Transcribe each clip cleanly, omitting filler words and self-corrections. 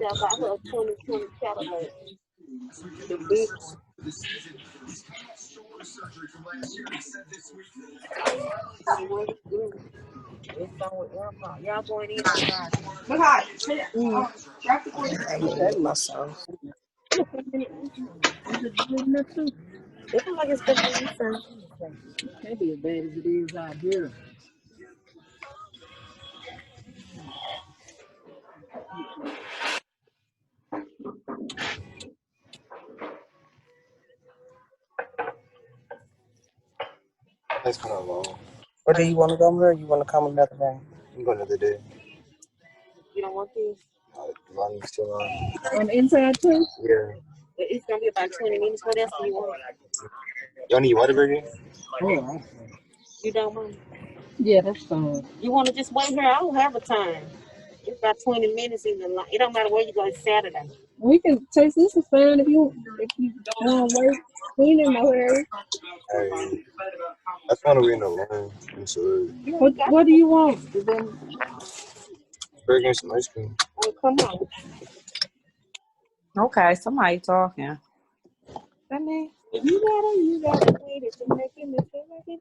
I got her a 2020 Cadillac. The big one. It's done with airport. Y'all going in on Friday. Look how Charcuterie. I hate myself. Is it good enough too? It looks like it's supposed to be something. Can't be as bad as it is out here. That's kind of long. Or do you want to go here or you want to come another day? I'm going another day. You don't want this? Long is too long. On the inside too? Yeah. It's gonna be about 20 minutes. What else do you want? Y'all need Whataburger? Oh, you don't mind? Yeah, that's fine. You want to just wait here? I don't have a time. It's about 20 minutes in the line. It don't matter where you go. It's Saturday. We can taste this. Is fine if you want to wait. We in no hurry. Hey, I just want to wait in the line. I'm sorry. What do you want? Burger and some ice cream. Oh, come on. Okay, somebody talking. That me? You gotta wait it to make it.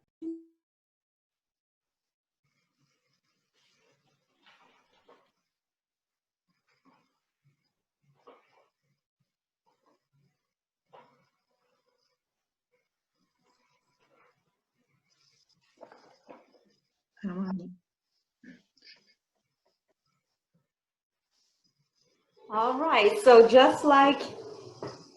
All right, so just like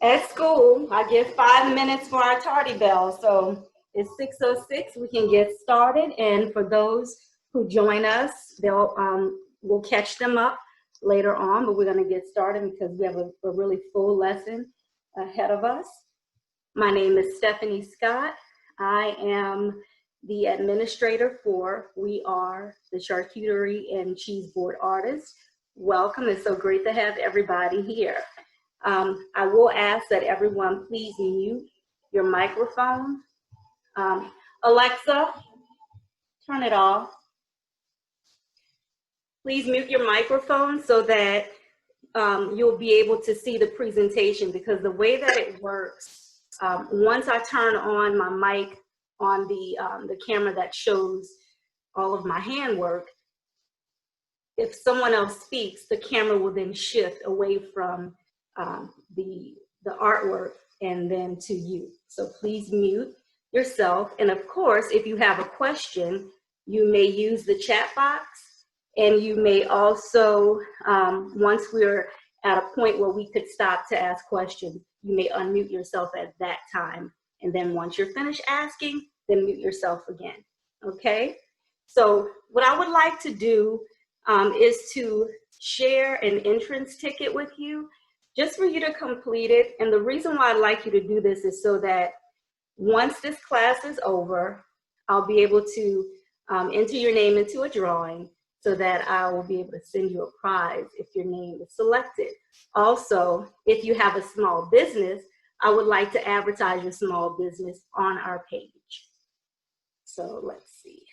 at school, I give 5 minutes for our tardy bell. So it's 6:06, we can get started. And for those who join us, we'll catch them up later on, but we're gonna get started because we have a really full lesson ahead of us. My name is Stephanie Scott. I am the administrator for We Are the Charcuterie and Cheese Board Artists. Welcome, it's so great to have everybody here. I will ask that everyone please mute your microphone. Alexa, turn it off. Please mute your microphone so that you'll be able to see the presentation, because the way that it works, once I turn on my mic on the camera that shows all of my handwork, if someone else speaks, the camera will then shift away from the artwork and then to you. So please mute yourself. And of course, if you have a question, you may use the chat box, and you may also, once we're at a point where we could stop to ask questions, you may unmute yourself at that time. And then once you're finished asking, then mute yourself again, okay? So what I would like to do is to share an entrance ticket with you, just for you to complete it. And the reason why I'd like you to do this is so that once this class is over, I'll be able to enter your name into a drawing so that I will be able to send you a prize if your name is selected. Also, if you have a small business, I would like to advertise your small business on our page. So let's see.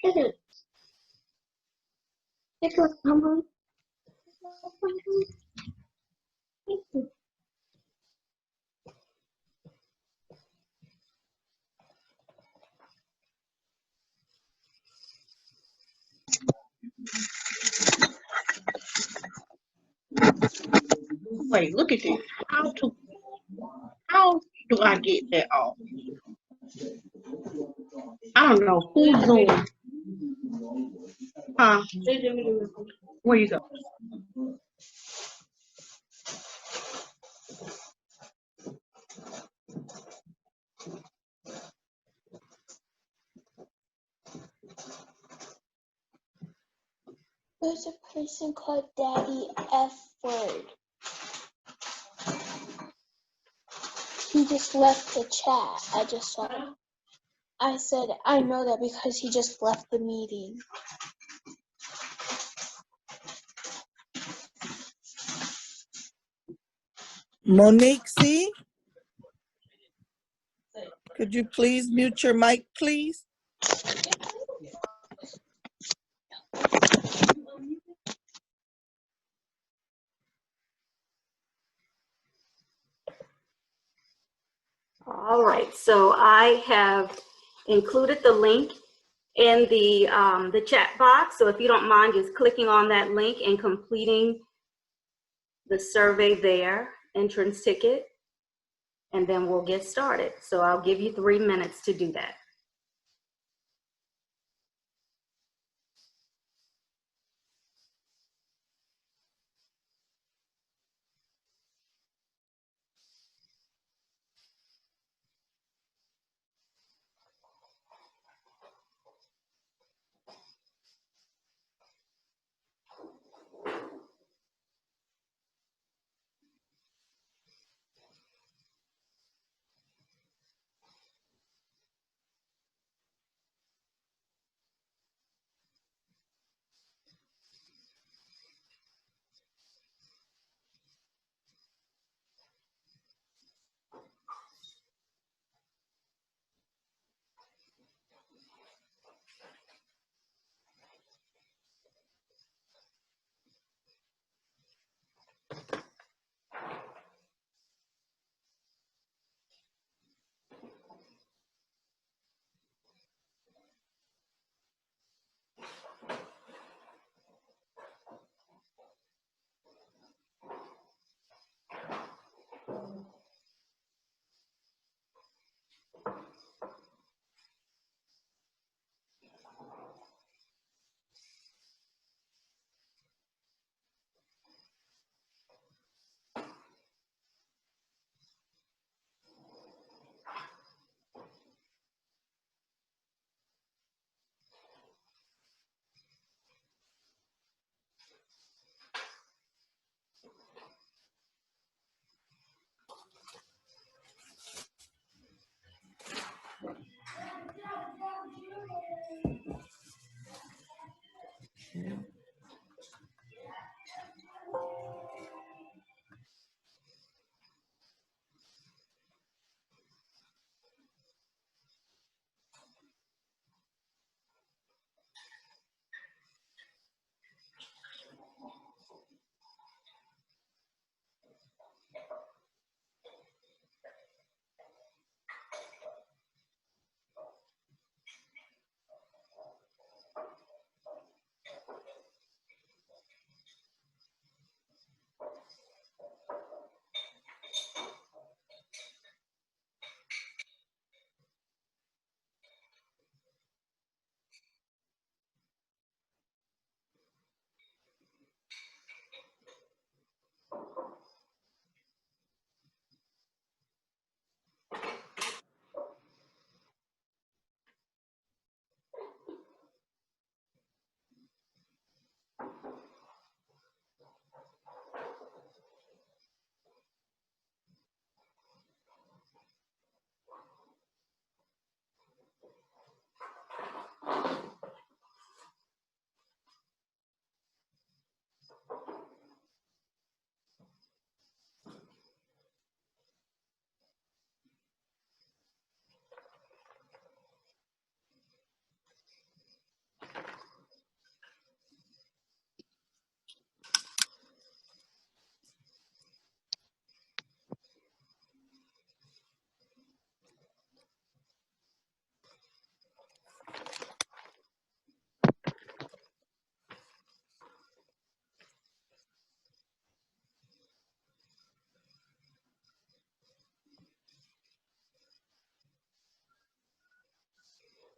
Listen. It goes, Mama. Wait, look at this. How do I get that off? I don't know who's doing. Huh? Where you go? There's a person called Daddy F Word. He just left the chat. I just saw it. I said, I know that because he just left the meeting. Monique C., could you please mute your mic, please? All right, so I have included the link in the chat box. So if you don't mind just clicking on that link and completing the survey there, entrance ticket, and then we'll get started. So I'll give you 3 minutes to do that.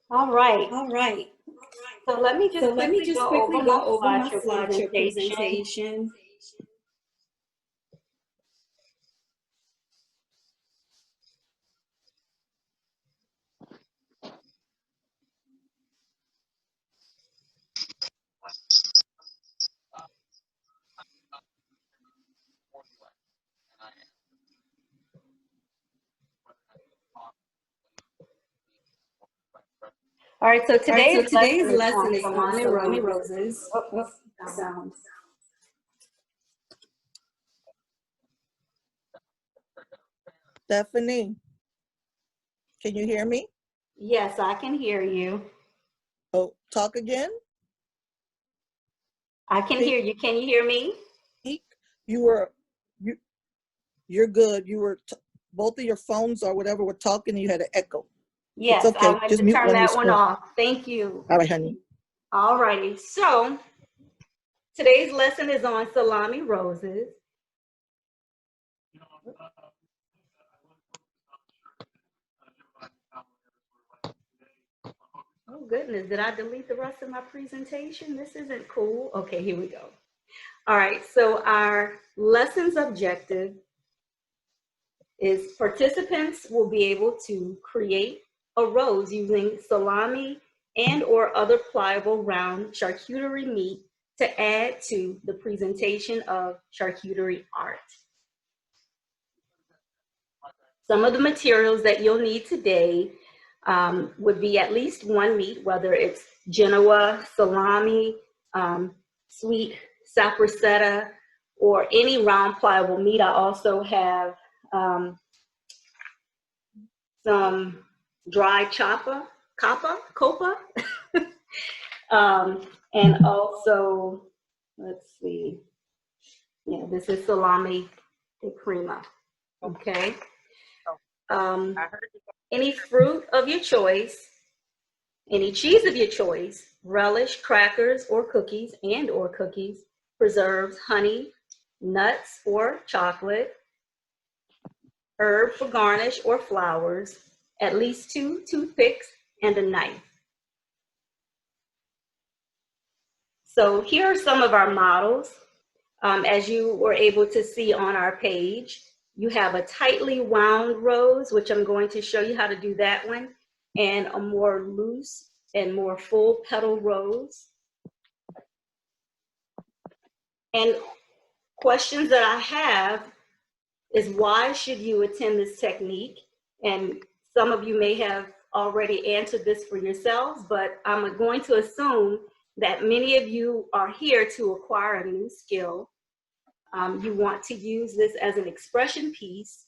All right. So let me just quickly go over my slideshow presentation. All right, so today's lesson is on salami roses. Sound. Stephanie, can you hear me? Yes, I can hear you. Oh, talk again. I can hear you. Can you hear me? You're good. Both of your phones or whatever were talking and you had an echo. Yes, It's I okay. went Just to mute turn one of your that one screens. off. Thank you. All right, honey. All righty. So today's lesson is on salami roses. Oh goodness, did I delete the rest of my presentation? This isn't cool. Okay, here we go. All right, so our lesson's objective is participants will be able to create a rose using salami and or other pliable round charcuterie meat to add to the presentation of charcuterie art. Some of the materials that you'll need today would be at least one meat, whether it's Genoa, salami, sweet sapressetta, or any round pliable meat. I also have some dry copa, and also, let's see, yeah, this is salami de crema, okay? Any fruit of your choice, any cheese of your choice, relish, crackers or cookies, preserves, honey, nuts or chocolate, herb for garnish or flowers, at least 2 toothpicks and a knife. So here are some of our models. As you were able to see on our page, you have a tightly wound rose, which I'm going to show you how to do that one, and a more loose and more full petal rose. And questions that I have is, why should you attend this technique? And some of you may have already answered this for yourselves, but I'm going to assume that many of you are here to acquire a new skill. You want to use this as an expression piece,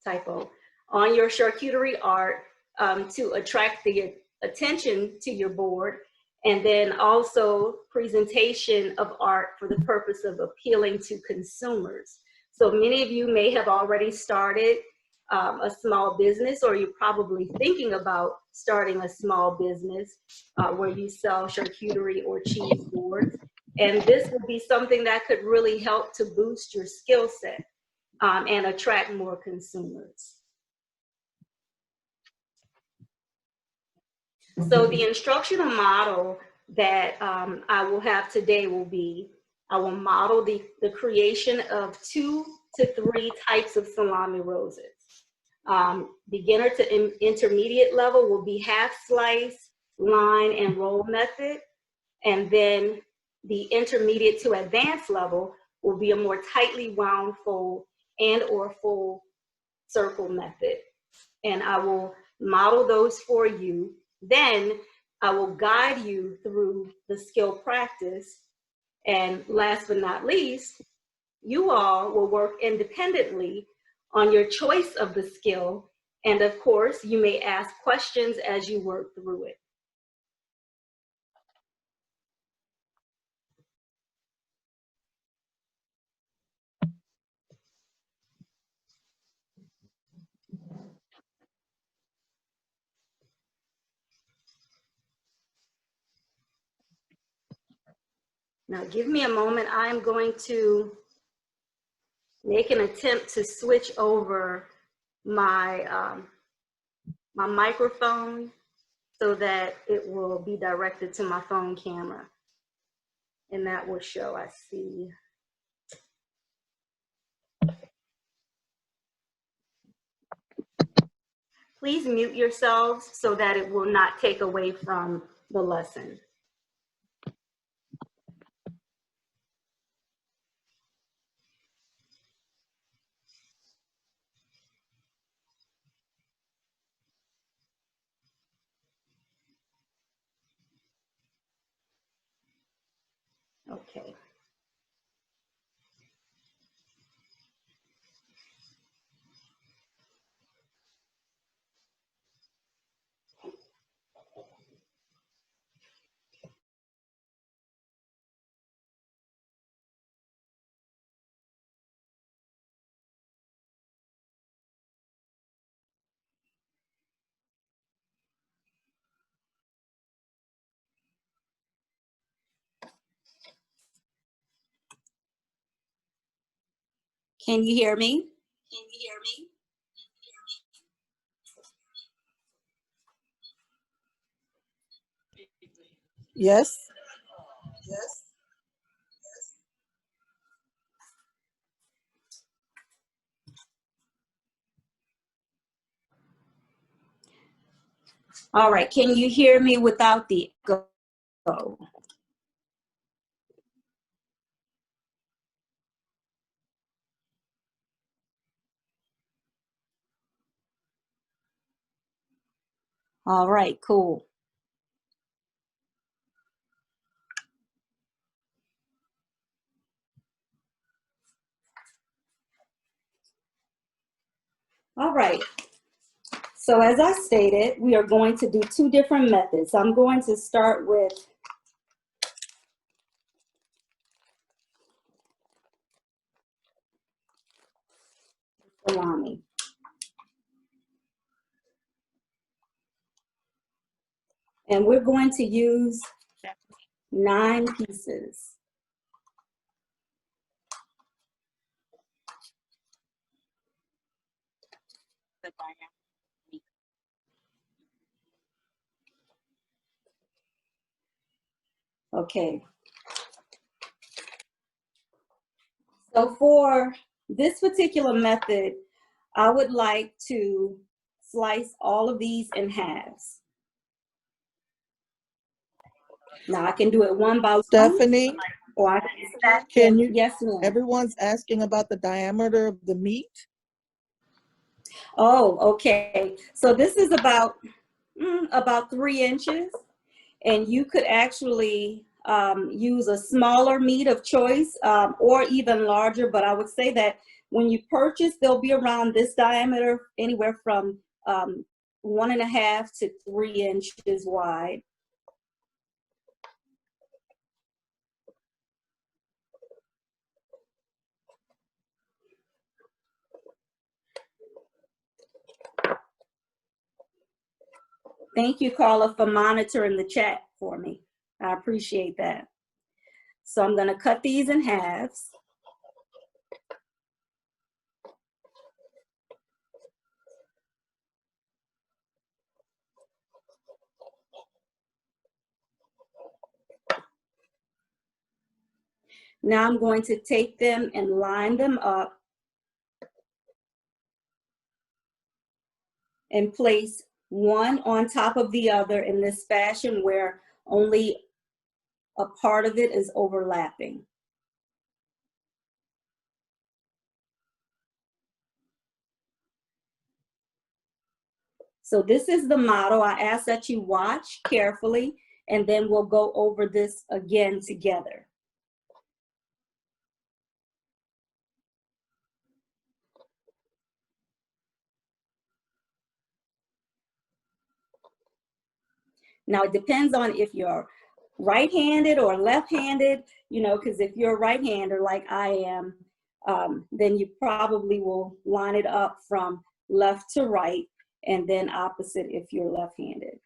typo, on your charcuterie art to attract the attention to your board, and then also presentation of art for the purpose of appealing to consumers. So many of you may have already started a small business, or you're probably thinking about starting a small business where you sell charcuterie or cheese boards. And this will be something that could really help to boost your skill set and attract more consumers. So the instructional model that I will have today will be, I will model the creation of 2 to 3 types of salami roses. Beginner to intermediate level will be half slice, line, and roll method. And then the intermediate to advanced level will be a more tightly wound fold and or full circle method. And I will model those for you. Then I will guide you through the skill practice. And last but not least, you all will work independently on your choice of the skill. And of course, you may ask questions as you work through it. Now give me a moment. I'm going to make an attempt to switch over my, my microphone so that it will be directed to my phone camera. And that will show, I see. Please mute yourselves so that it will not take away from the lesson. Okay. Can you hear me? Yes. All right, can you hear me without the echo? All right, cool. All right. So as I stated, we are going to do two different methods. I'm going to start with salami. And we're going to use 9 pieces. Okay. So for this particular method, I would like to slice all of these in halves. Now I can do it one by one. Stephanie, Or I can stack can them. you? Yes, ma'am. Everyone's asking about the diameter of the meat. Oh, okay. So this is about 3 inches, and you could actually use a smaller meat of choice or even larger, but I would say that when you purchase, they'll be around this diameter, anywhere from 1.5 to 3 inches wide. Thank you, Carla, for monitoring the chat for me. I appreciate that. So I'm going to cut these in halves. Now I'm going to take them and line them up and place one on top of the other in this fashion where only a part of it is overlapping. So this is the model. I ask that you watch carefully, and then we'll go over this again together. Now it depends on if you're right-handed or left-handed, you know, because if you're a right-hander like I am, then you probably will line it up from left to right, and then opposite if you're left-handed.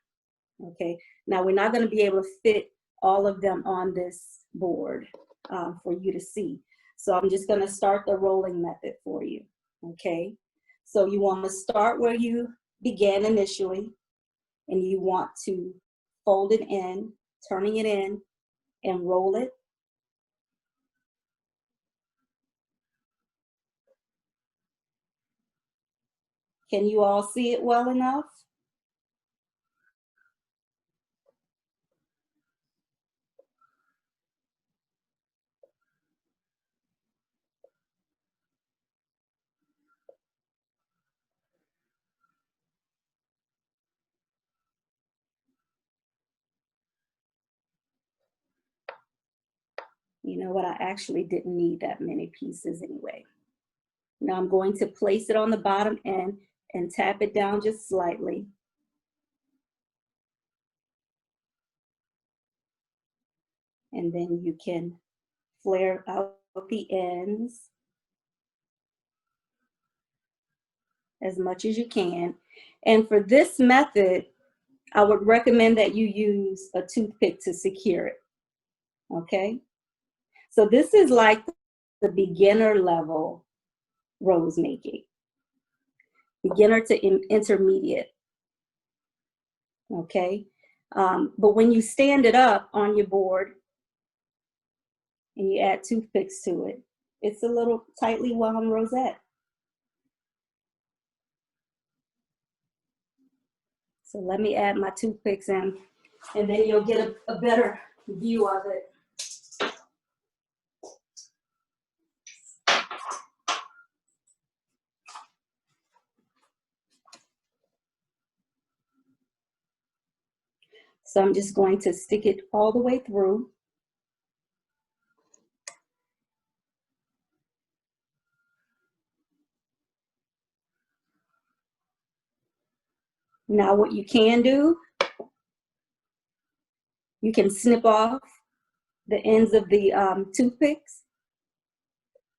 Okay, now we're not going to be able to fit all of them on this board for you to see. So I'm just going to start the rolling method for you. Okay, so you want to start where you began initially, and you want to fold it in, turning it in, and roll it. Can you all see it well enough? You know what, I actually didn't need that many pieces anyway. Now I'm going to place it on the bottom end and tap it down just slightly. And then you can flare out the ends as much as you can. And for this method, I would recommend that you use a toothpick to secure it. Okay? So this is like the beginner level rose making. Beginner to intermediate. Okay. But when you stand it up on your board and you add toothpicks to it, it's a little tightly wound rosette. So let me add my toothpicks in, and then you'll get a better view of it. So I'm just going to stick it all the way through. Now what you can do, you can snip off the ends of the toothpicks,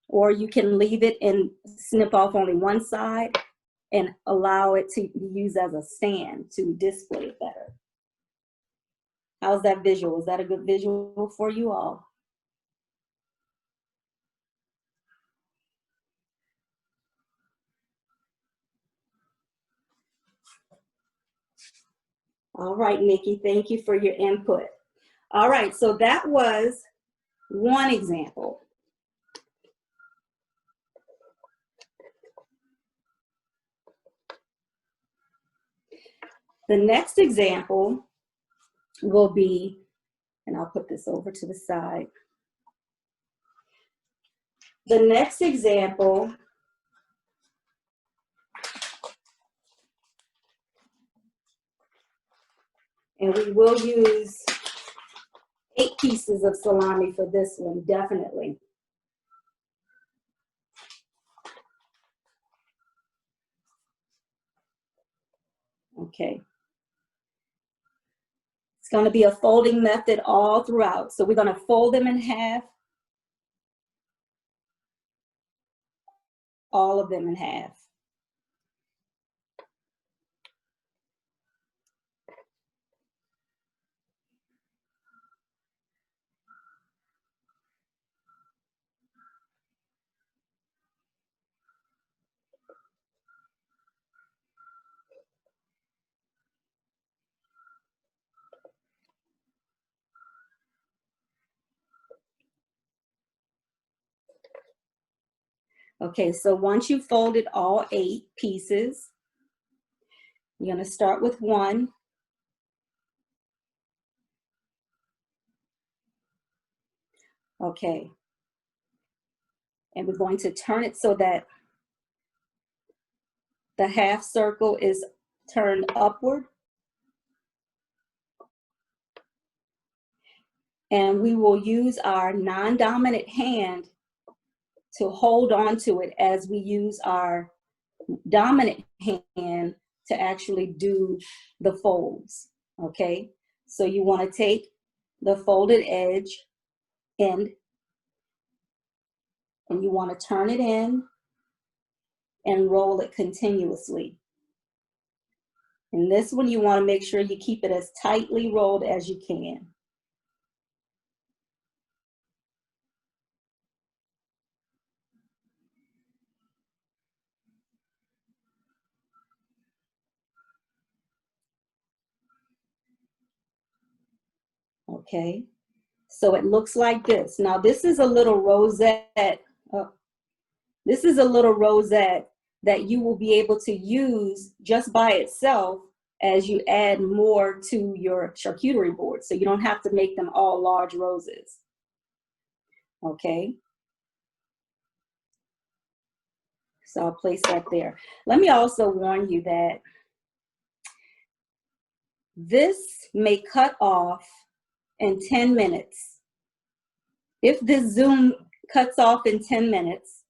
or you can leave it and snip off only one side and allow it to be used as a stand to display it better. How's that visual? Is that a good visual for you all? All right, Nikki, thank you for your input. All right, so that was one example. The next example will be, and I'll put this over to the side. The next example and we will use 8 pieces of salami for this one, definitely. Okay. It's going to be a folding method all throughout. So we're going to fold them in half, all of them in half. Okay, so once you folded all 8 pieces, you're going to start with one. Okay. And we're going to turn it so that the half circle is turned upward. And we will use our non-dominant hand to hold on to it as we use our dominant hand to actually do the folds, okay? So you want to take the folded edge end and you want to turn it in and roll it continuously. And this one you want to make sure you keep it as tightly rolled as you can. Okay, so it looks like this. Now this is a little rosette. This is a little rosette that you will be able to use just by itself as you add more to your charcuterie board. So you don't have to make them all large roses. Okay. So I'll place that there. Let me also warn you that this may cut off in 10 minutes. If this Zoom cuts off in 10 minutes,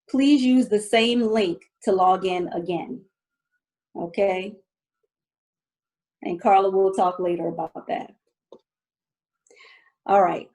please use the same link to log in again. Okay? And Carla will talk later about that. All right.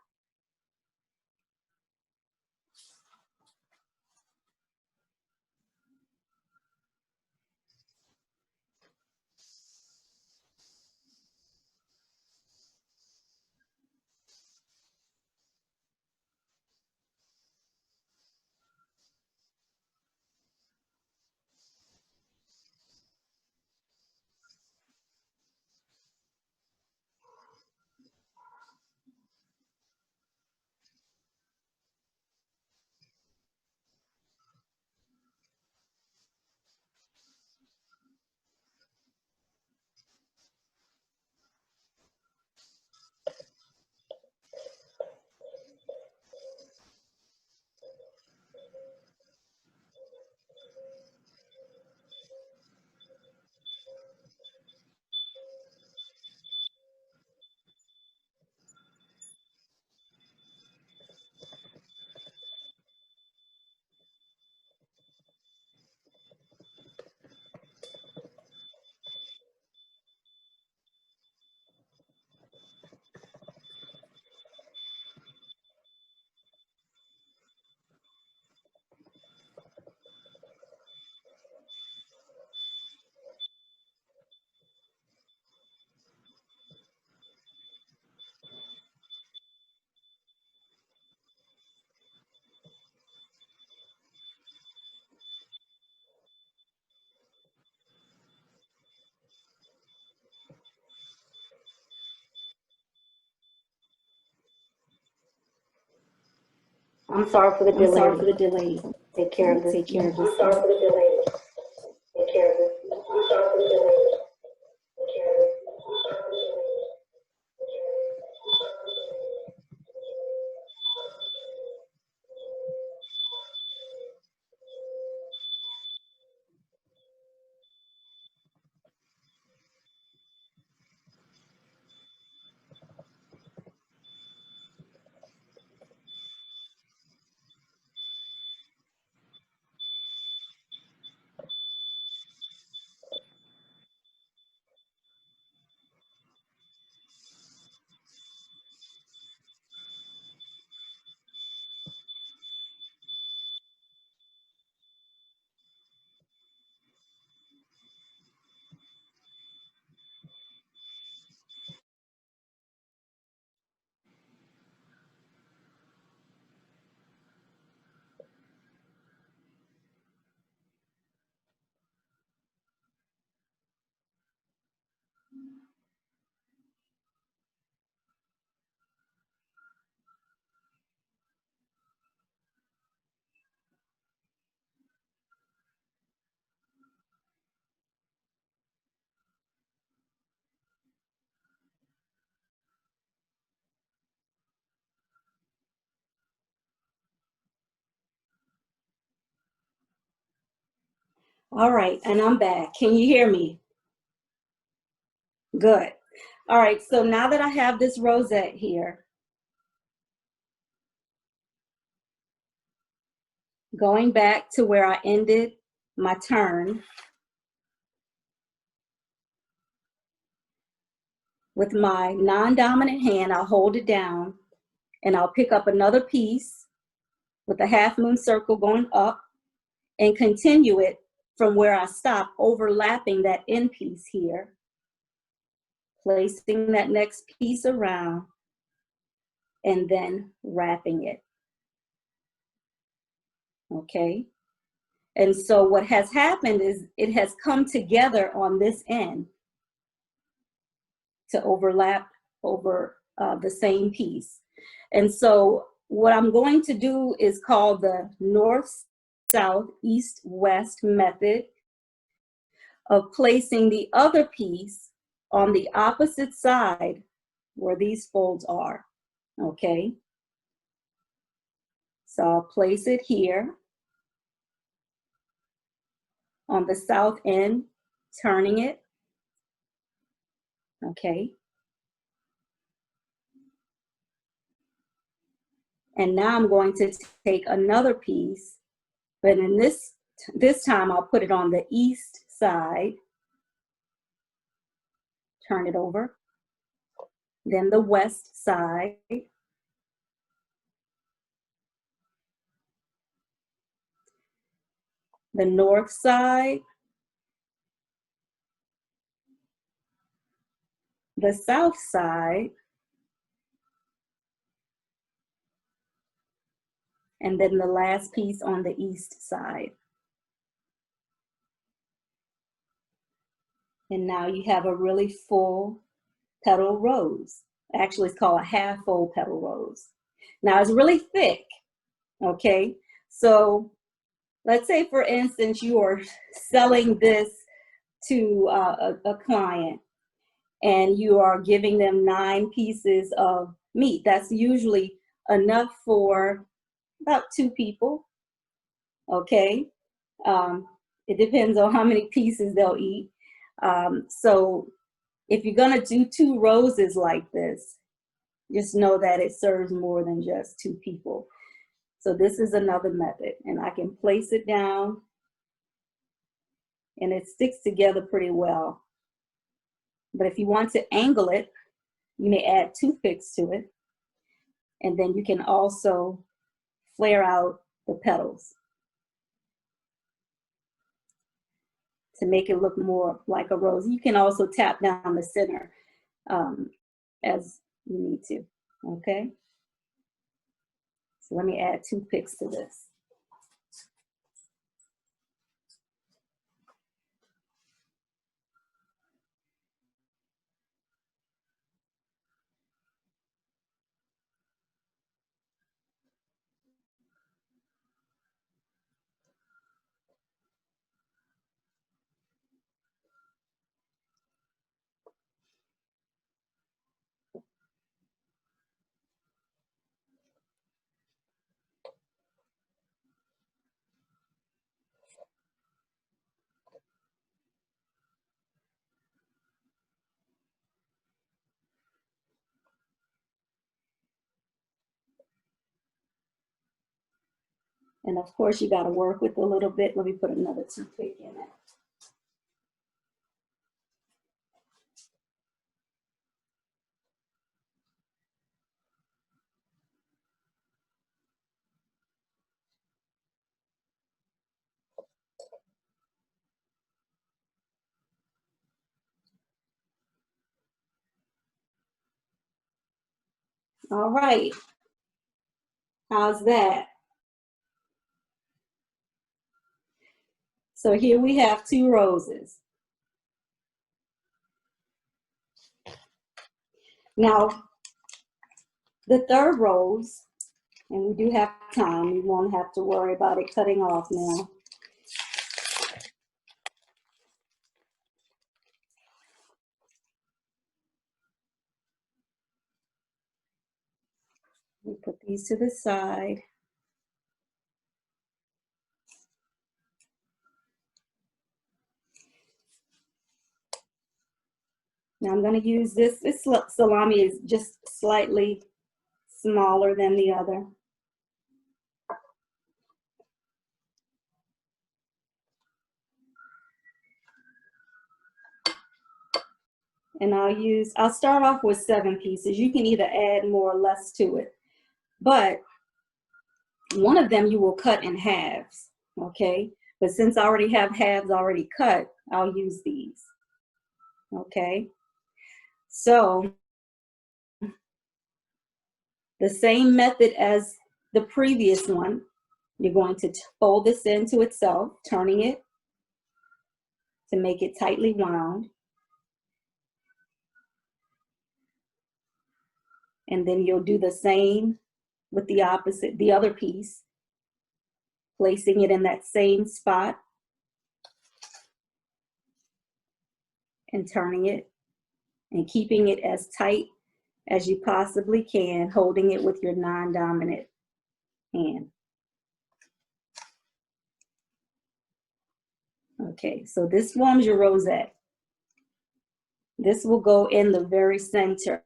I'm sorry for the delay. I'm sorry for the delay. Take care of this. Take care of this. I'm sorry for the delay. Take care of this. I'm sorry for the delay. Take care of this. All right, and I'm back. Can you hear me? Good. All right, so now that I have this rosette here, going back to where I ended my turn, with my non-dominant hand, I'll hold it down and I'll pick up another piece with a half moon circle going up and continue it from where I stop, overlapping that end piece here, placing that next piece around, and then wrapping it. Okay? And so what has happened is it has come together on this end to overlap over the same piece. And so what I'm going to do is called the north, south, east, west method of placing the other piece on the opposite side where these folds are, okay? So I'll place it here on the south end, turning it, okay? And now I'm going to take another piece, but in this time I'll put it on the east side, turn it over, then the west side, the north side, the south side, and then the last piece on the east side. And now you have a really full petal rose. Actually, it's called a half full petal rose. Now it's really thick, okay? So let's say, for instance, you are selling this to a client and you are giving them 9 pieces of meat. That's usually enough for about 2 people, okay? It depends on how many pieces they'll eat. So if you're gonna do 2 roses like this, just know that it serves more than just 2 people. So this is another method, and I can place it down and it sticks together pretty well. But if you want to angle it, you may add toothpicks to it, and then you can also flare out the petals to make it look more like a rose. You can also tap down the center as you need to, okay? So let me add toothpicks to this. And of course, you got to work with a little bit. Let me put another toothpick in it. All right. How's that? So here we have 2 roses. Now, the 3rd rose, and we do have time, we won't have to worry about it cutting off now. We put these to the side. Now I'm going to use this salami is just slightly smaller than the other. And I'll start off with 7 pieces. You can either add more or less to it, but one of them you will cut in halves, okay? But since I already have halves already cut, I'll use these, okay? So the same method as the previous one, you're going to fold this into itself, turning it to make it tightly wound. And then you'll do the same with the opposite, the other piece, placing it in that same spot and turning it and keeping it as tight as you possibly can, holding it with your non-dominant hand. Okay, so this forms your rosette. This will go in the very center.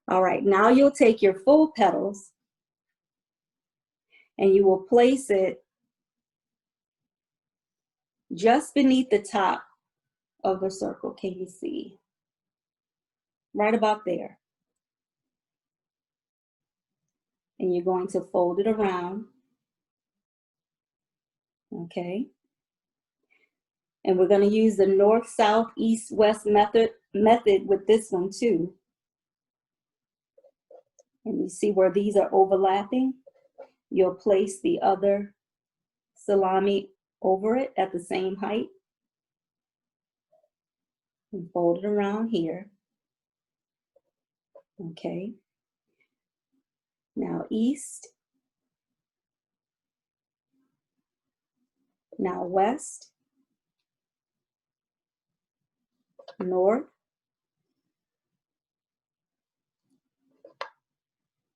All right, now you'll take your full petals and you will place it just beneath the top of the circle. Can you see? Right about there. And you're going to fold it around. Okay. And we're going to use the north, south, east, west method with this one too. And you see where these are overlapping? You'll place the other salami over it at the same height. And fold it around here. Okay. Now east. Now west. North.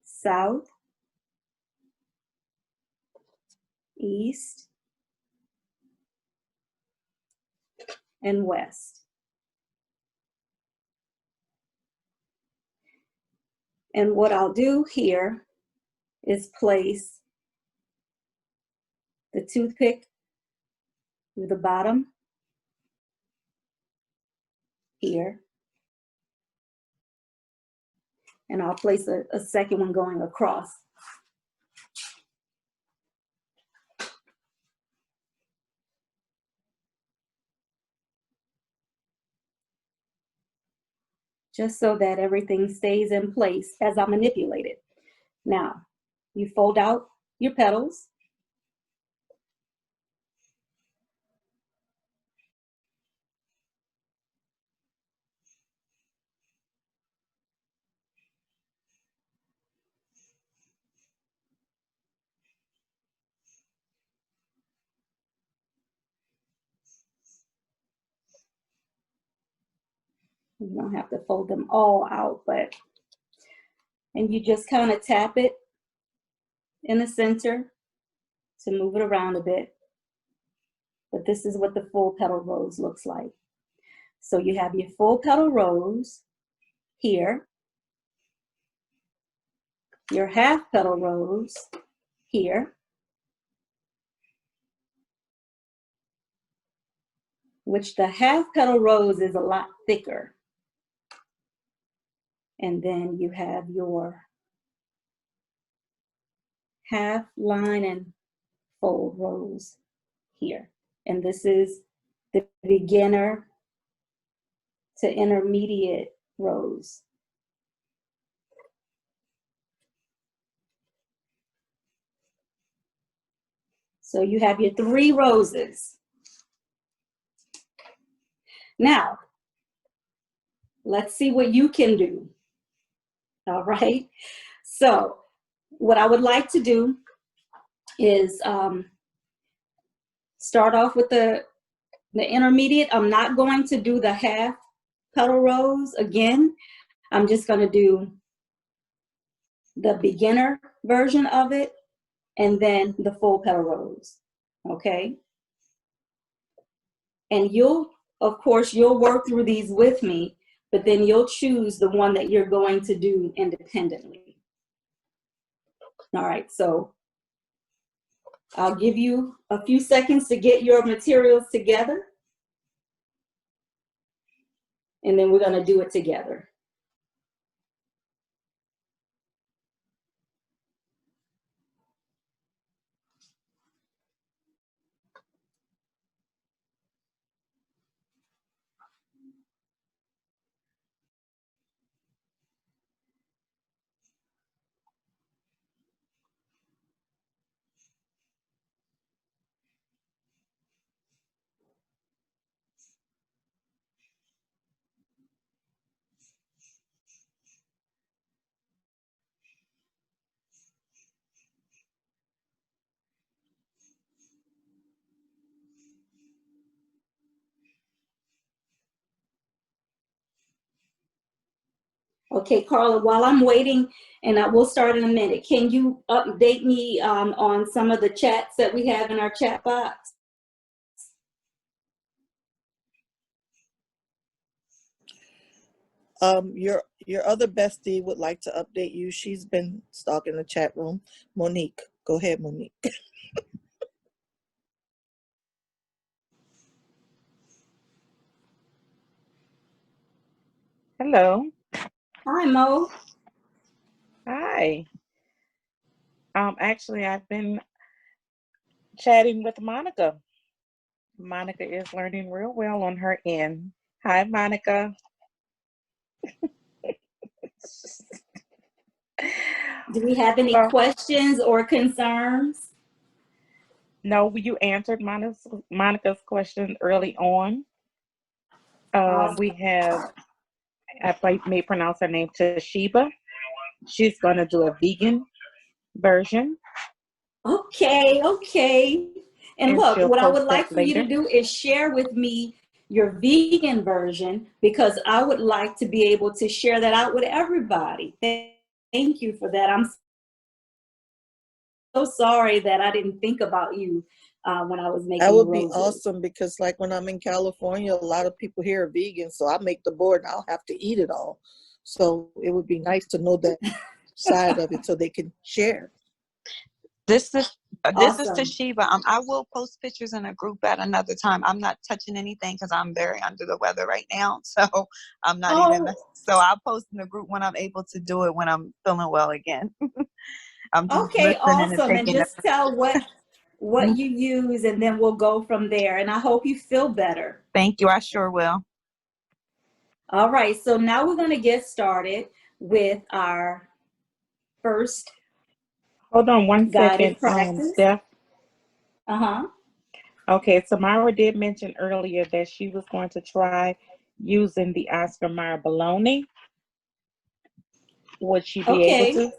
South. East. And west. And what I'll do here is place the toothpick through the bottom here. And I'll place a second one going across. Just so that everything stays in place as I manipulate it. Now, you fold out your petals. You don't have to fold them all out, and you just kind of tap it in the center to move it around a bit. But this is what the full petal rose looks like. So you have your full petal rose here. your half petal rose here, which the half petal rose is a lot thicker. And then you have your half line and fold rose here. And this is the beginner to intermediate rose. So you have your 3 roses. Now, let's see what you can do. All right. So what I would like to do is start off with the intermediate. I'm not going to do the half petal rose again. I'm just going to do the beginner version of it and then the full petal rose. Okay. And you'll, of course, you'll work through these with me, but then you'll choose the one that you're going to do independently. All right, so I'll give you a few seconds to get your materials together, and then we're going to do it together. Okay, Carla, while I'm waiting, and I will start in a minute, can you update me on some of the chats that we have in our chat box? Your other bestie would like to update you. She's been stalking the chat room. Monique, go ahead, Monique. Hello. Hi, Mo. Hi. Actually, I've been chatting with Monica. Monica is learning real well on her end. Hi, Monica. Do we have any questions or concerns? No, you answered Monica's question early on. Awesome. We have, I may pronounce her name, Toshiba. She's going to do a vegan version. Okay, okay. And look, what I would like for you to do is share with me your vegan version, because I would like to be able to share that out with everybody. Thank you for that. I'm so sorry that I didn't think about you when I was making That would roses. be awesome, because like when I'm in California, a lot of people here are vegan, so I make the board and I'll have to eat it all. So it would be nice to know that side of it so they can share. This is Awesome. Toshiba. I will post pictures in a group at another time. I'm not touching anything because I'm very under the weather right now. So I'm not even. So I'll post in the group when I'm able to do it, when I'm feeling well again. I'm just okay, awesome. and just tell what you use, and then we'll go from there. And I hope you feel better. Thank you. I sure will. All right. So now we're going to get started with our first. Hold on one second, Steph. Okay, Samara did mention earlier that she was going to try using the Oscar Mayer bologna. Would she be able to?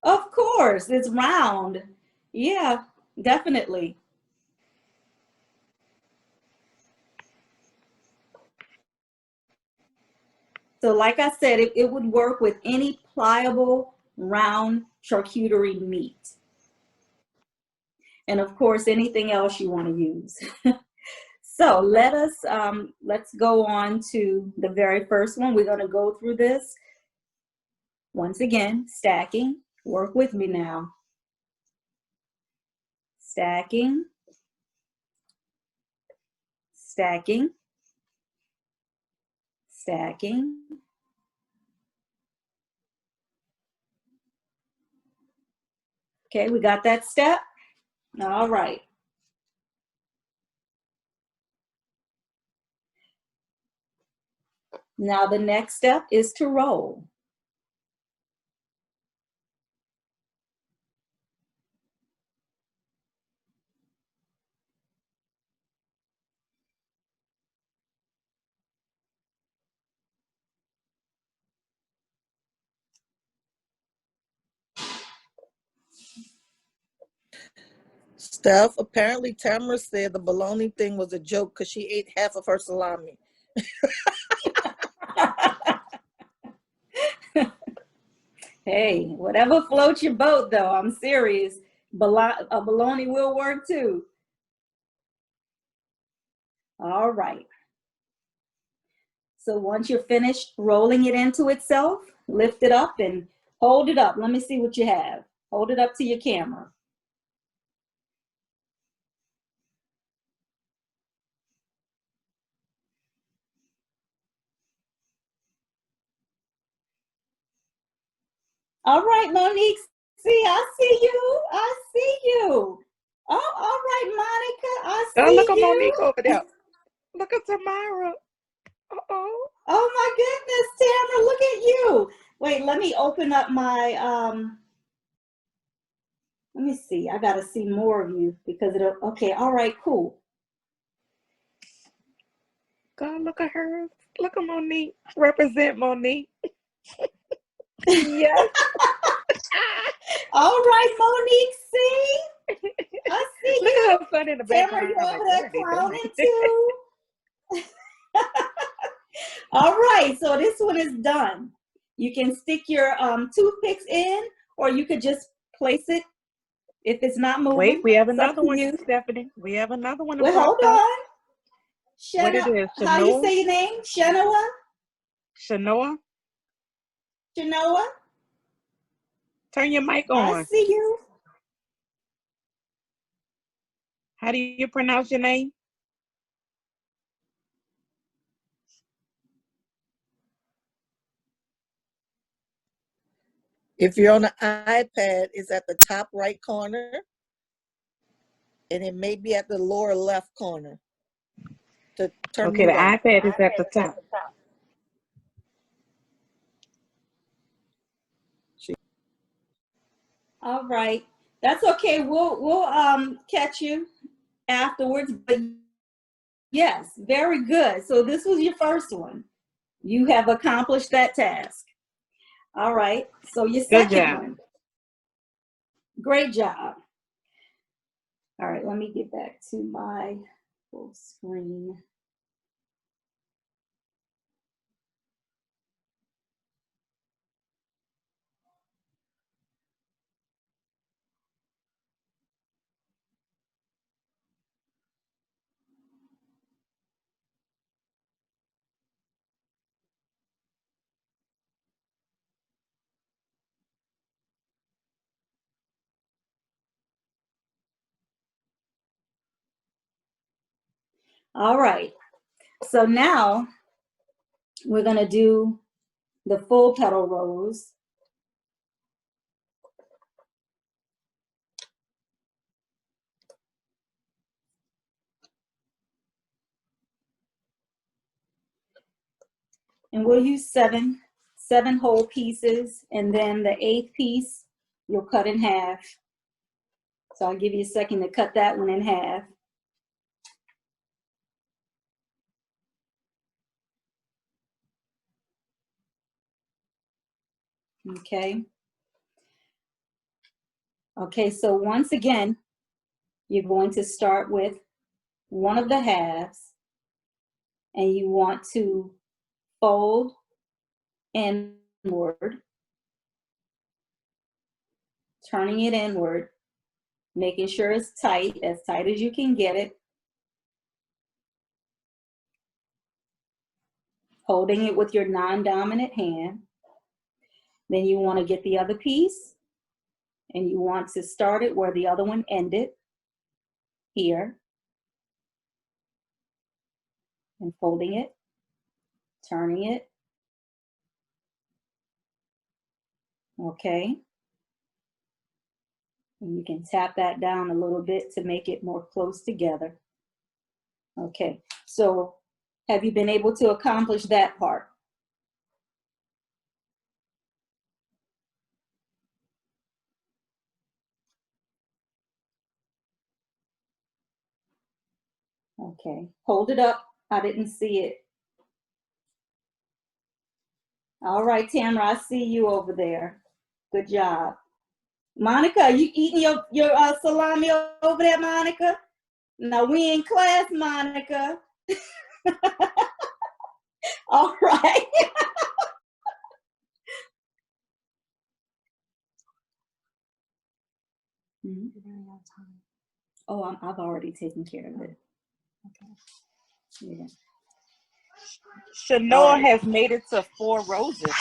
Of course, it's round. Yeah, definitely. So like I said, it would work with any pliable round charcuterie meat. And of course, anything else you want to use. So let's go on to the very first one. We're going to go through this. Once again, stacking. Work with me now. Stacking, stacking, stacking. Okay, we got that step. All right. Now the next step is to roll. Steph, apparently Tamara said the bologna thing was a joke because she ate half of her salami. Hey, whatever floats your boat, though. I'm serious. A bologna will work too. All right. So once you're finished rolling it into itself, lift it up and hold it up. Let me see what you have. Hold it up to your camera. All right, Monique. See, I see you. I see you. Oh, all right, Monica. I see Oh, look at you. Monique over there. Look at Tamara. Uh-oh. Oh my goodness, Tamara, look at you. Wait, let me open up my, let me see. I got to see more of you because it'll, okay, all right, cool. God, look at her. Look at Monique. Represent Monique. Yes. All right, Monique, see? I see Look you. at her son in the Tamara, background. you I'm over like, what there are they clowning doing? too? All right, so this one is done. You can stick your toothpicks in, or you could just place it if it's not moving. Wait, we have It's up another to one, you. Stephanie. We have another one that Well, hold popped up. on. What it is? How you Shanoa? say your name? Shanoa? Shanoa? Shanoa? Turn your mic I on. see you. How do you pronounce your name? If you're on the iPad, it's at the top right corner, and it may be at the lower left corner. To turn Okay, the mute off. iPad is at the top. All right. That's okay. We'll catch you afterwards. But yes, very good. So this was your first one. You have accomplished that task. All right. So your Good second job. one. Great job. All right, let me get back to my full screen. All right, so now we're gonna do the full petal rose. And we'll use seven whole pieces, and then the 8th piece you'll cut in half. So I'll give you a second to cut that one in half. Okay. Okay, so once again, you're going to start with one of the halves, and you want to fold inward, turning it inward, making sure it's tight, as tight as you can get it, holding it with your non-dominant hand. Then you want to get the other piece, and you want to start it where the other one ended, here, and folding it, turning it, okay? And you can tap that down a little bit to make it more close together. Okay, so have you been able to accomplish that part? Okay, hold it up. I didn't see it. All right, Tamara, I see you over there. Good job. Monica, you eating your salami over there, Monica? No, we in class, Monica. All right. Oh, I've already taken care of it. Okay. Yeah. Shanoa has made it to 4 roses.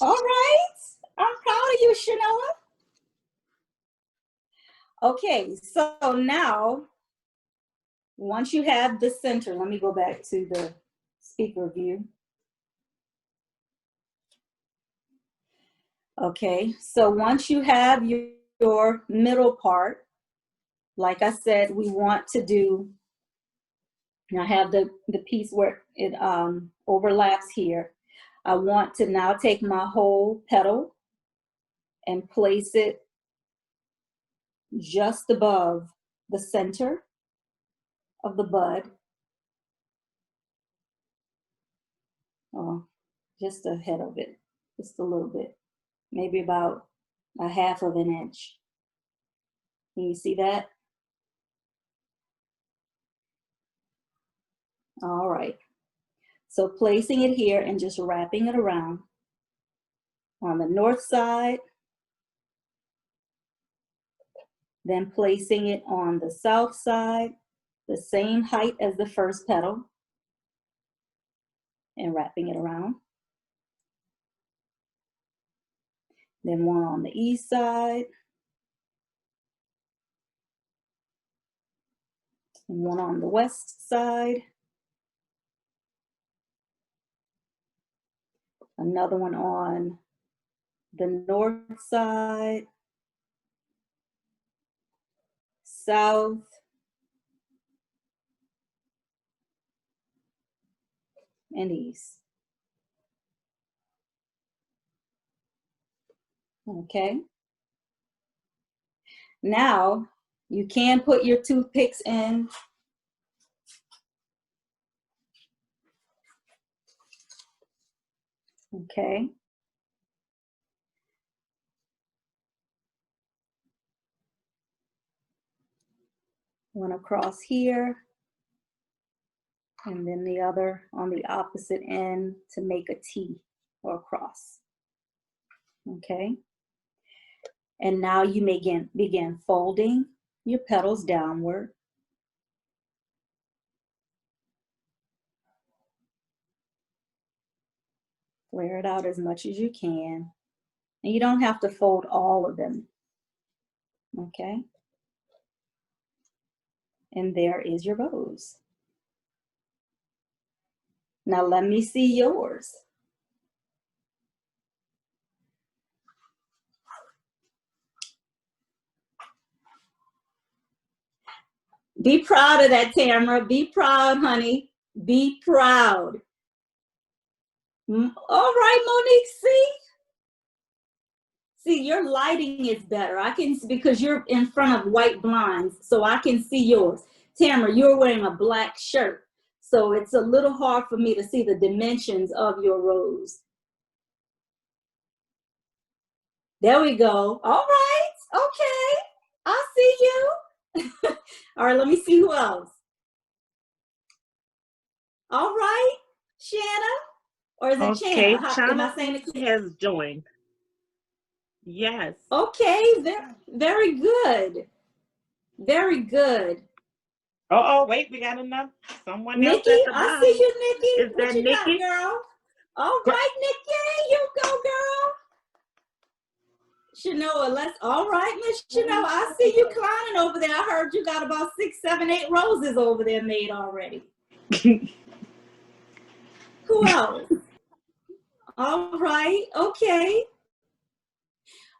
All right. I'm proud of you, Shanoa. Okay, so now, once you have the center, let me go back to the speaker view. Okay, so once you have your middle part, like I said, we want to do, I have the piece where it overlaps here. I want to now take my whole petal and place it just above the center of the bud. Oh, just ahead of it, just a little bit, maybe about a 1/2 inch. Can you see that? All right. So placing it here and just wrapping it around on the north side, then placing it on the south side, the same height as the first petal, and wrapping it around. Then one on the east side, and one on the west side. Another one on the north side, south, and east. Okay. Now you can put your toothpicks in. Okay. One across here, and then the other on the opposite end to make a T or a cross. Okay. And now you may begin folding your petals downward. Flare it out as much as you can. And you don't have to fold all of them. Okay. And there is your rose. Now let me see yours. Be proud of that, Tamara. Be proud, honey. Be proud. All right, Monique, see? See, your lighting is better. I can, because you're in front of white blinds, so I can see yours. Tamara, you're wearing a black shirt, so it's a little hard for me to see the dimensions of your rose. There we go. All right. Okay. I see you. All right, let me see who else. All right, Shanna, or is it Okay, Chana? Am I saying it? Has joined. Yes. Okay, very good. Very good. Oh, wait, we got another someone else. Nikki, I see you, Nikki. Is what that you Nikki? got, girl? All right, Nikki, you go, girl. Shanoa, all right, Miss Shanoa, I see you climbing over there. I heard you got about 6, 7, 8 roses over there made already. Who else? All right, okay.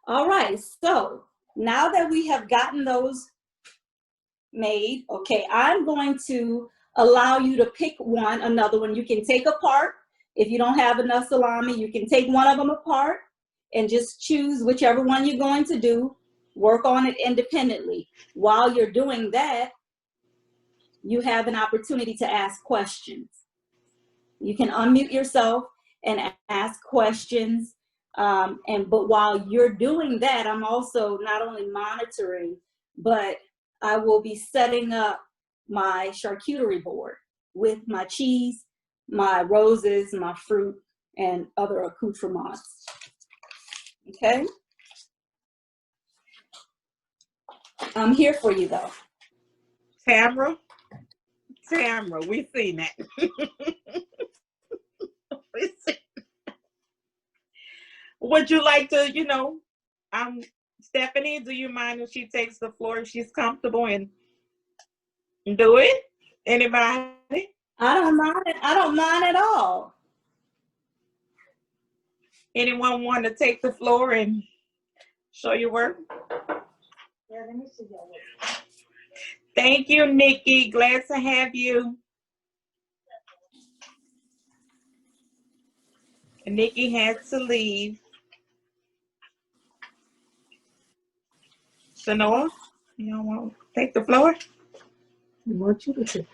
All right, so now that we have gotten those made, okay, I'm going to allow you to pick another one. You can take apart. If you don't have enough salami, you can take one of them apart and just choose whichever one you're going to do. Work on it independently. While you're doing that, you have an opportunity to ask questions. You can unmute yourself and ask questions. But while you're doing that, I'm also not only monitoring, but I will be setting up my charcuterie board with my cheese, my roses, my fruit, and other accoutrements. Okay? I'm here for you though. Tamara, we seen that. We seen that. Would you like to, Stephanie, do you mind if she takes the floor if she's comfortable and do it? Anybody? I don't mind it. I don't mind at all. Anyone want to take the floor and show your work? Yeah, let me see your work. Thank you, Nikki. Glad to have you. Nikki had to leave. Shanoa, you don't want to take the floor? I want you to take.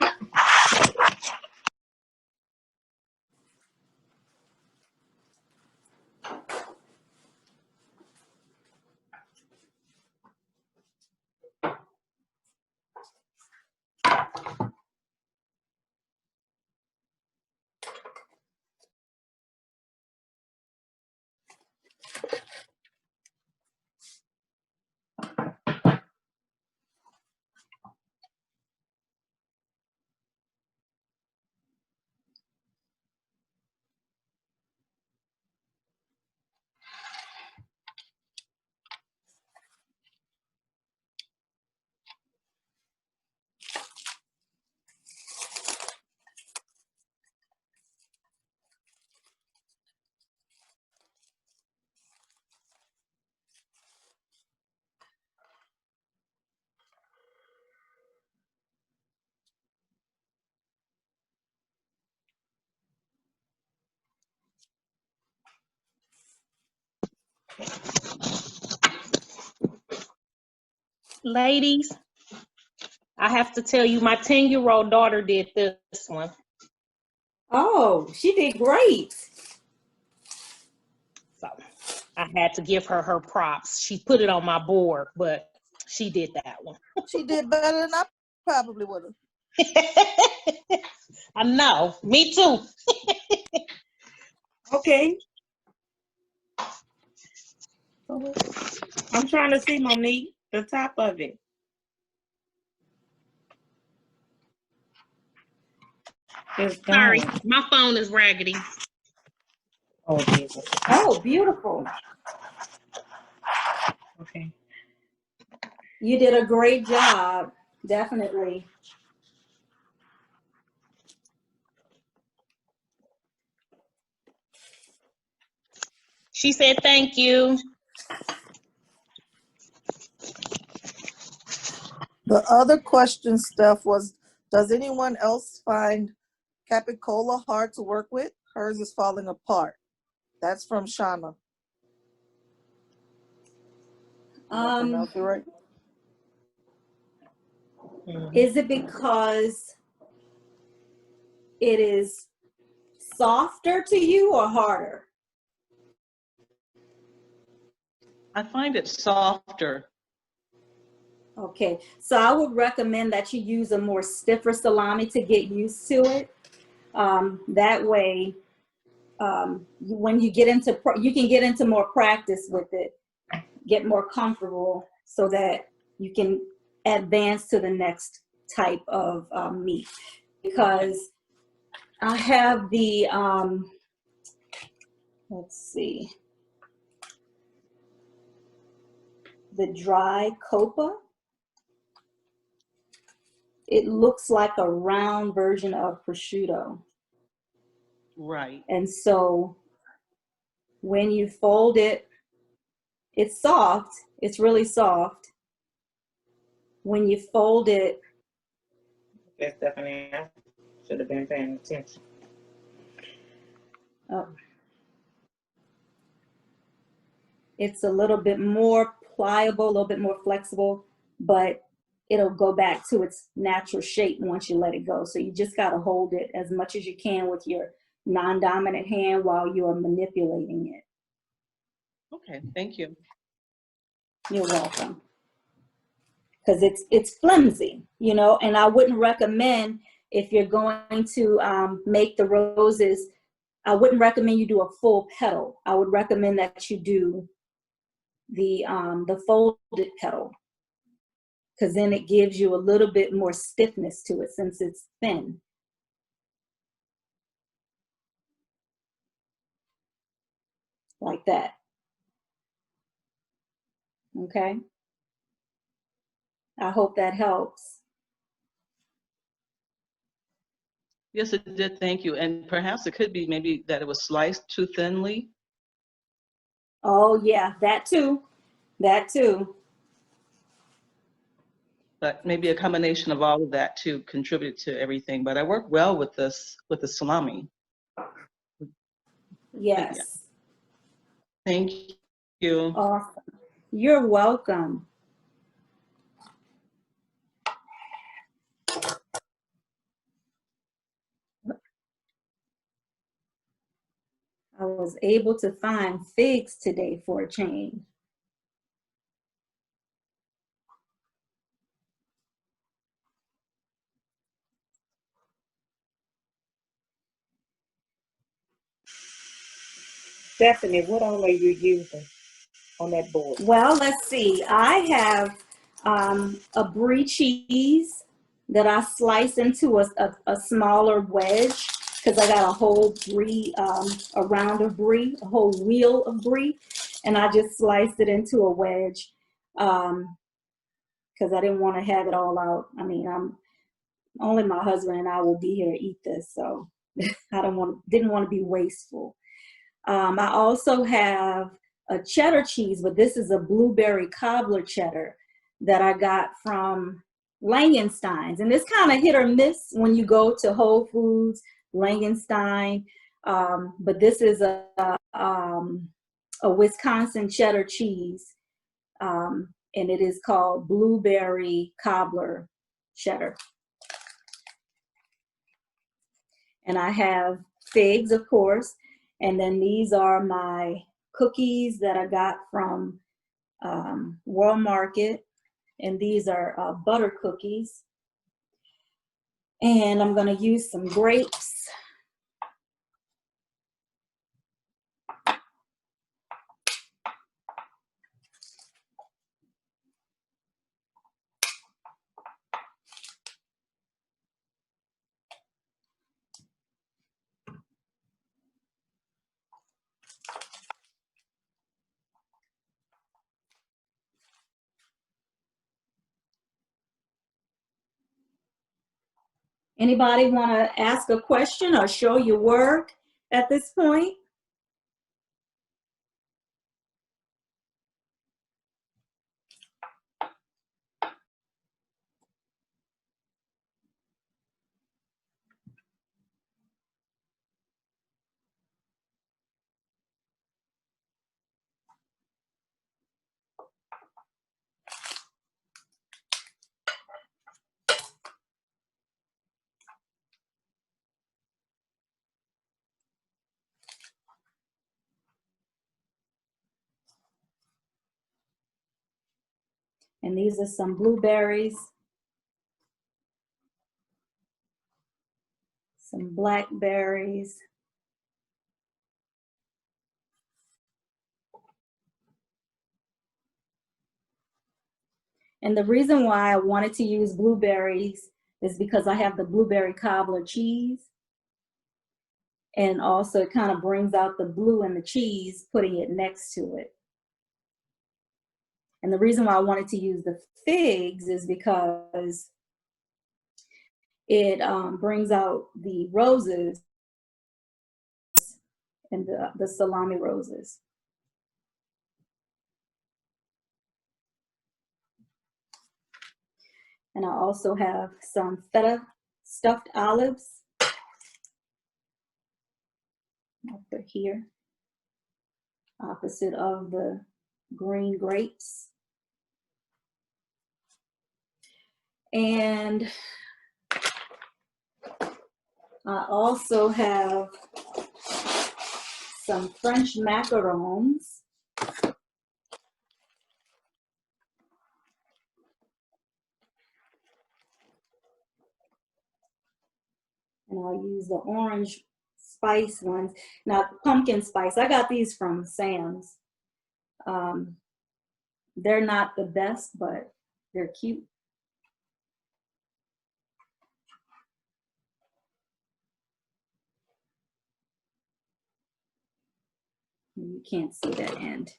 Ladies, I have to tell you, my 10-year-old daughter did this one. Oh, she did great. So I had to give her props. She put it on my board, but she did that one. She did better than I probably would have. I know, me too. Okay. I'm trying to see, Monique, the top of it. Sorry, my phone is raggedy. Oh, Jesus. Oh, beautiful. Okay. You did a great job, definitely. She said thank you. The other question, Steph, was, does anyone else find capicola hard to work with? Hers is falling apart. That's from Shauna. Right? Is it because it is softer to you or harder? I find it softer. Okay, so I would recommend that you use a more stiffer salami to get used to it. That way, when you get into, you can get into more practice with it, get more comfortable so that you can advance to the next type of meat. Because I have the let's see, the dry copa. It looks like a round version of prosciutto. Right. And so when you fold it, it's soft. It's really soft. When you fold it, Yes, definitely. I should have been paying attention. it's a little bit more pliable, a little bit more flexible, but it'll go back to its natural shape once you let it go. So you just got to hold it as much as you can with your non-dominant hand while you're manipulating it. Okay, thank you. You're welcome. Because it's flimsy, you know, and I wouldn't recommend, if you're going to make the roses, I wouldn't recommend you do a full petal. I would recommend that you do the folded petal, because then it gives you a little bit more stiffness to it since it's thin. Like that. Okay. I hope that helps. Yes, it did. Thank you. And perhaps it could be maybe that it was sliced too thinly. Oh yeah, that too. That too. But maybe a combination of all of that to contribute to everything. But I work well with this, with the salami. Yes. Yeah. Thank you. Awesome. You're welcome. I was able to find figs today for a change. Stephanie, what oil are you using on that board? Well, let's see. I have a brie cheese that I slice into a smaller wedge, because I got a whole brie, a round of brie, a whole wheel of brie, and I just sliced it into a wedge because I didn't want to have it all out. I mean, only my husband and I will be here to eat this, so I didn't want to be wasteful. I also have a cheddar cheese, but this is a blueberry cobbler cheddar that I got from Langenstein's. And it's kind of hit or miss when you go to Whole Foods, Langenstein. But this is a Wisconsin cheddar cheese, and it is called blueberry cobbler cheddar. And I have figs, of course. And then these are my cookies that I got from World Market. And these are butter cookies. And I'm going to use some grapes. Anybody want to ask a question or show your work at this point? And these are some blueberries, some blackberries. And the reason why I wanted to use blueberries is because I have the blueberry cobbler cheese. And also it kind of brings out the blue in the cheese, putting it next to it. And the reason why I wanted to use the figs is because it brings out the roses and the salami roses. And I also have some feta stuffed olives over here, opposite of the green grapes. And I also have some French macarons. And I'll use the orange spice ones. Now, pumpkin spice, I got these from Sam's. They're not the best, but they're cute. You can't see that end.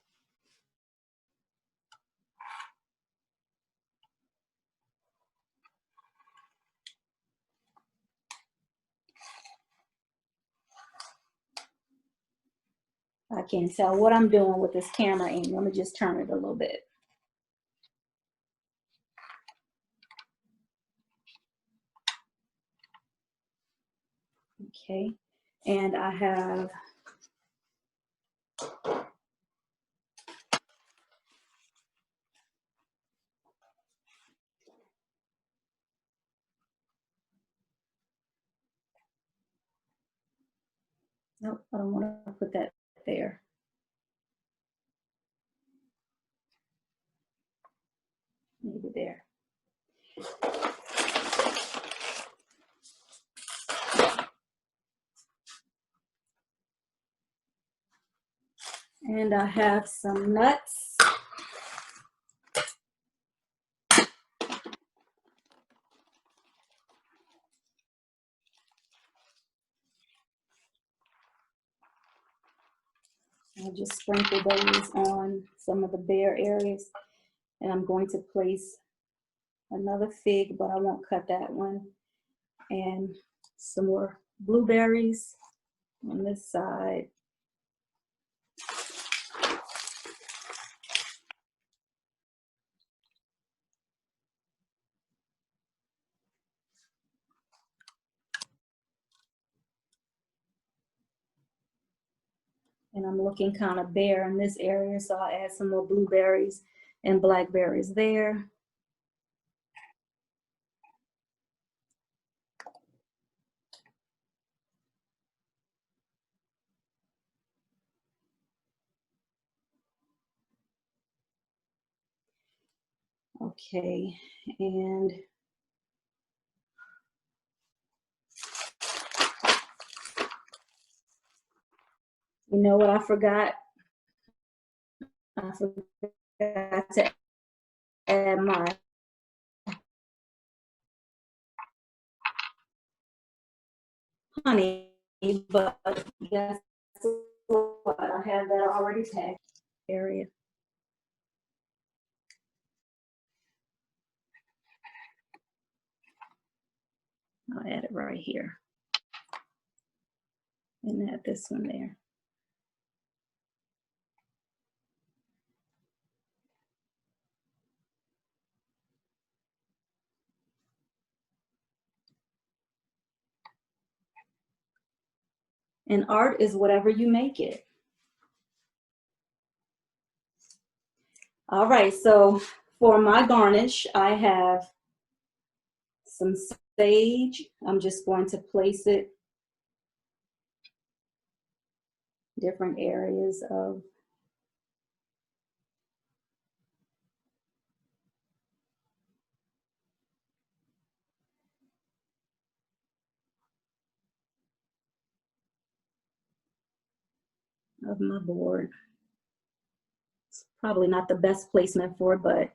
I can't tell what I'm doing with this camera aim. Let me just turn it a little bit. Okay, and I have nope, I don't want to put that there. Maybe there. And I have some nuts. I'll just sprinkle those on some of the bare areas. And I'm going to place another fig, but I won't cut that one. And some more blueberries on this side. And I'm looking kind of bare in this area, so I'll add some more blueberries and blackberries there. Okay, and you know what I forgot? I forgot to add my honey, but guess what? I have that already packed area. I'll add it right here. And add this one there. And art is whatever you make it. All right, so for my garnish, I have some sage. I'm just going to place it different areas of my board. It's probably not the best placement for it, but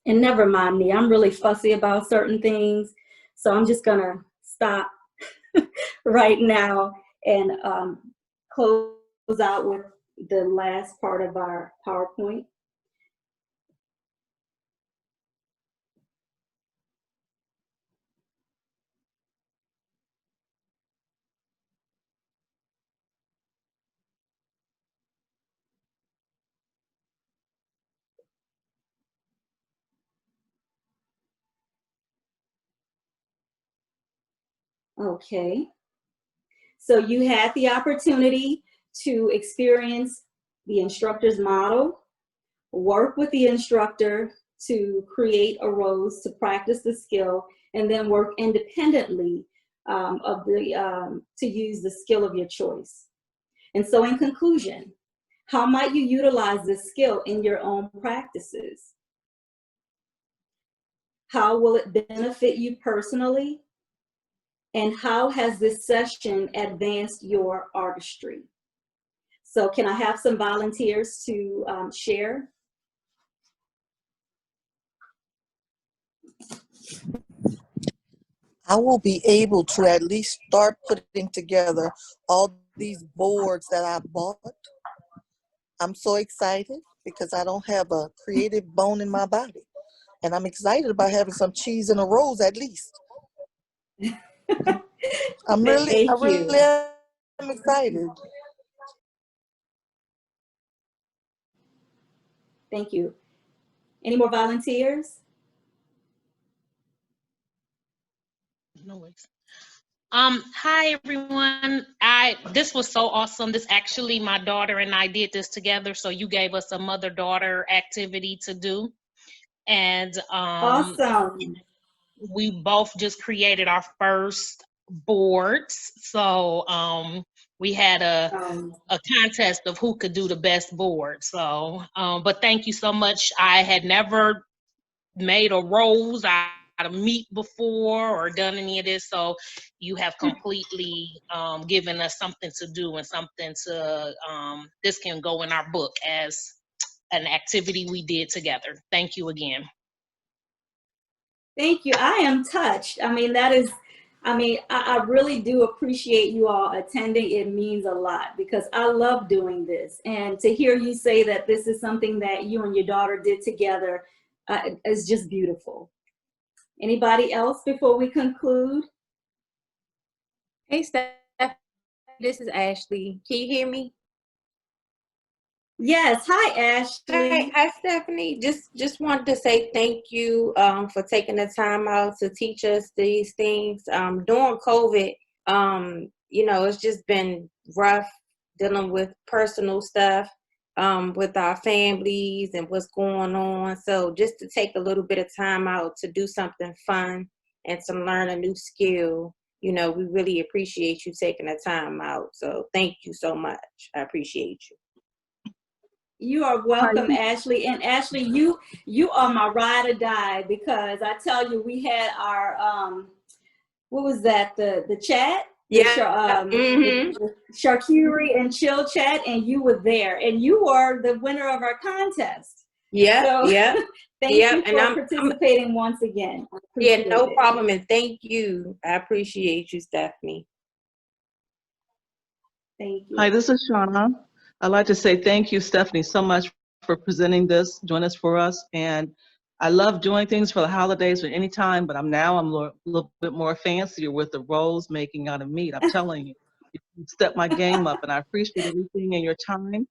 And never mind me, I'm really fussy about certain things. So I'm just gonna stop right now and close out with the last part of our PowerPoint. Okay. So you had the opportunity to experience the instructor's model, work with the instructor to create a rose to practice the skill, and then work independently to use the skill of your choice. And so in conclusion, how might you utilize this skill in your own practices? How will it benefit you personally? And how has this session advanced your artistry? So can I have some volunteers to share? I will be able to at least start putting together all these boards that I bought. I'm so excited because I don't have a creative bone in my body. And I'm excited about having some cheese and a rose at least. I really am excited. Thank you. Any more volunteers? No worries. Hi everyone. This was so awesome. This actually, my daughter and I did this together. So you gave us a mother-daughter activity to do. And Awesome. We both just created our first boards. So we had a contest of who could do the best board. So, but thank you so much. I had never made a rose out of meat before or done any of this. So you have completely given us something to do and something to, this can go in our book as an activity we did together. Thank you again. Thank you. I am touched. I mean, I really do appreciate you all attending. It means a lot because I love doing this. And to hear you say that this is something that you and your daughter did together is just beautiful. Anybody else before we conclude? Hey, Steph. This is Ashley. Can you hear me? Yes. Hi, Ashley. Hi, Stephanie. Just wanted to say thank you for taking the time out to teach us these things. During COVID, you know, it's just been rough dealing with personal stuff with our families and what's going on. So just to take a little bit of time out to do something fun and to learn a new skill, you know, we really appreciate you taking the time out. So thank you so much. I appreciate you. You are welcome, Ashley. And Ashley, you are my ride or die because I tell you, we had our what was that? The chat? Yeah. The charcuterie and chill chat, and you were there, and you were the winner of our contest. Yeah. So, yeah. Thank you for participating once again. Yeah, no problem, and thank you. I appreciate you, Stephanie. Thank you. Hi, this is Shauna. I'd like to say thank you, Stephanie, so much for presenting this, doing this for us. And I love doing things for the holidays or any time, but I'm a little bit more fancier with the rolls making out of meat. I'm telling you, you stepped my game up, and I appreciate everything and your time.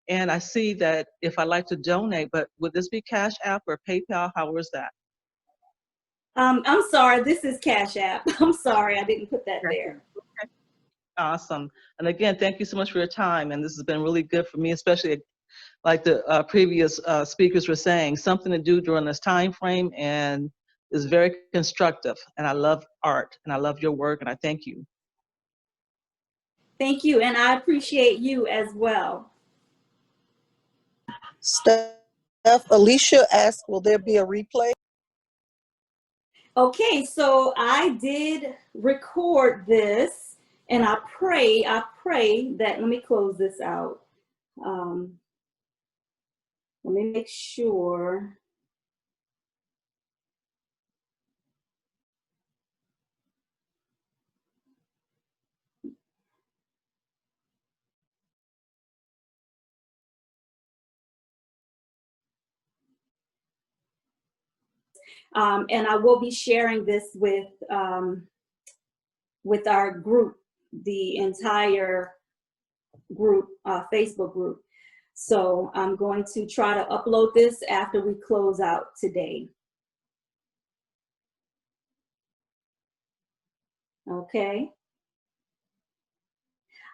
And I see that if I'd like to donate, but would this be Cash App or PayPal? How is that? I'm sorry, this is Cash App. I'm sorry, I didn't put that there. Okay. Awesome. And again, thank you so much for your time. And this has been really good for me, especially like the previous speakers were saying, something to do during this time frame, and is very constructive. And I love art, and I love your work, and I thank you. Thank you, and I appreciate you as well. Steph, Alicia asked, will there be a replay? Okay, so I did record this, and I pray that, let me close this out. Let me make sure. And I will be sharing this with our group, the entire group, Facebook group. So I'm going to try to upload this after we close out today. Okay.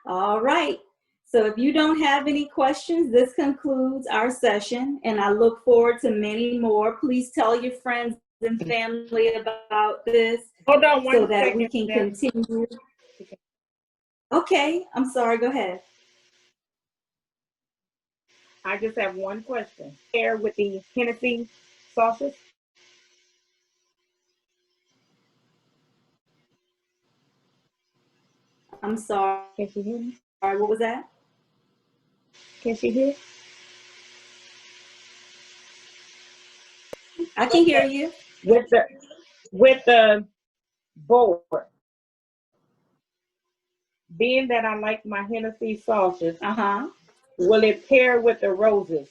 All right. So if you don't have any questions, this concludes our session, and I look forward to many more. Please tell your friends and family about this. Hold on one so that second, we can continue. Okay, I'm sorry, go ahead. I just have one question. Pair with the Hennessy sauces? I'm sorry. Can she hear me? Sorry, what was that? Can she hear? I can hear you. With the board. Being that I like my Hennessy sauces, will it pair with the roses?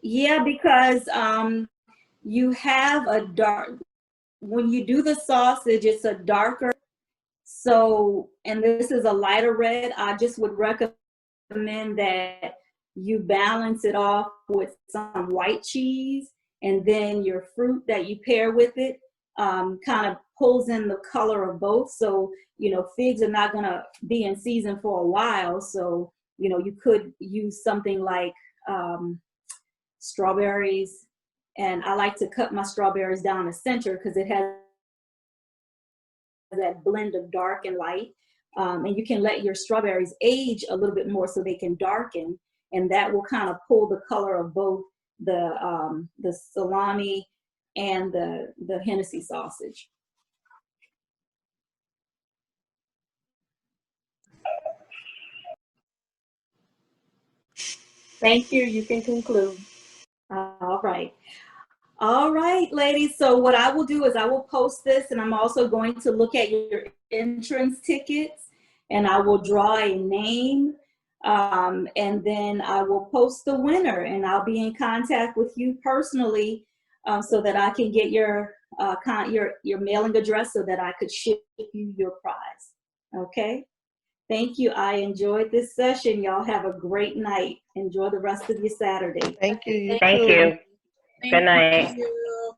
Yeah, because you have a dark, when you do the sausage, it's a darker. So, and this is a lighter red. I just would recommend that you balance it off with some white cheese, and then your fruit that you pair with it kind of pulls in the color of both. So, you know, figs are not going to be in season for a while. So, you know, you could use something like strawberries. And I like to cut my strawberries down the center because it has that blend of dark and light. And you can let your strawberries age a little bit more so they can darken, and that will kind of pull the color of both the salami and the Hennessy sausage. Thank you. You can conclude. All right. All right, ladies. So what I will do is I will post this, and I'm also going to look at your entrance tickets, and I will draw a name, and then I will post the winner, and I'll be in contact with you personally so that I can get your mailing address so that I could ship you your prize. Okay? Thank you. I enjoyed this session. Y'all have a great night. Enjoy the rest of your Saturday. Thank you. You Thank too. you. Good night. Thank you.